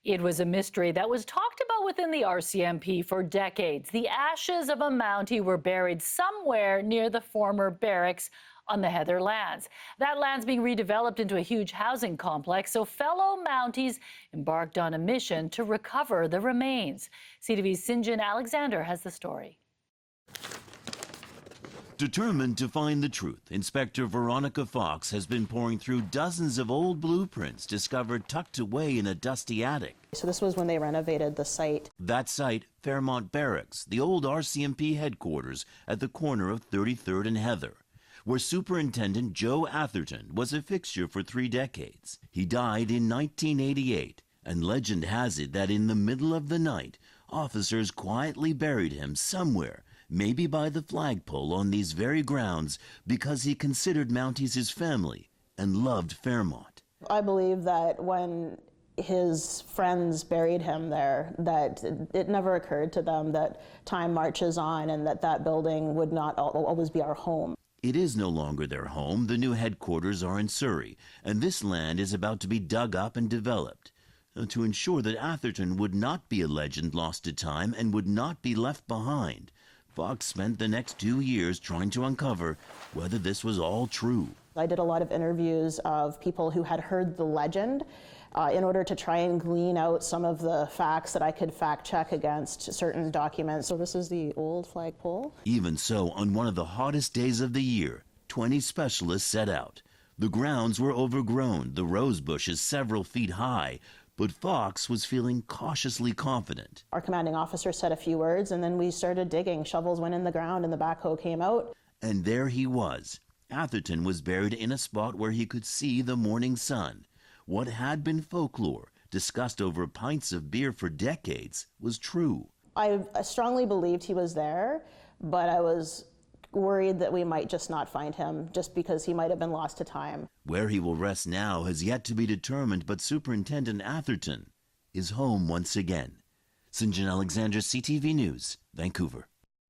It was a mystery that was talked about within the RCMP for decades. The ashes of a Mountie were buried somewhere near the former barracks on the Heather lands. That land's being redeveloped into a huge housing complex, so fellow Mounties embarked on a mission to recover the remains. CTV's Sinjin Alexander has the story. Determined to find the truth, Inspector Veronica Fox has been pouring through dozens of old blueprints discovered tucked away in a dusty attic. So this was when they renovated the site. That site, Fairmont Barracks, the old RCMP headquarters at the corner of 33rd and Heather, where Superintendent Joe Atherton was a fixture for 3 decades. He died in 1988, and legend has it that in the middle of the night, officers quietly buried him somewhere, maybe by the flagpole on these very grounds, because he considered Mounties his family and loved Fairmont. I believe that when his friends buried him there, that it never occurred to them that time marches on and that that building would not always be our home. It is no longer their home. The new headquarters are in Surrey, and this land is about to be dug up and developed. To ensure that Atherton would not be a legend lost to time and would not be left behind, Fox spent the next 2 years trying to uncover whether this was all true. I did a lot of interviews of people who had heard the legend in order to try and glean out some of the facts that I could fact check against certain documents. So this is the old flagpole. Even so, on one of the hottest days of the year, 20 specialists set out. The grounds were overgrown, the rose bushes several feet high, but Fox was feeling cautiously confident. Our commanding officer said a few words, and then we started digging. Shovels went in the ground, and the backhoe came out. And there he was. Atherton was buried in a spot where he could see the morning sun. What had been folklore, discussed over pints of beer for decades, was true. I strongly believed he was there, but I was worried that we might just not find him just because he might have been lost to time. Where he will rest now has yet to be determined, but Superintendent Atherton is home once again. Sinjin Alexander, CTV News, Vancouver.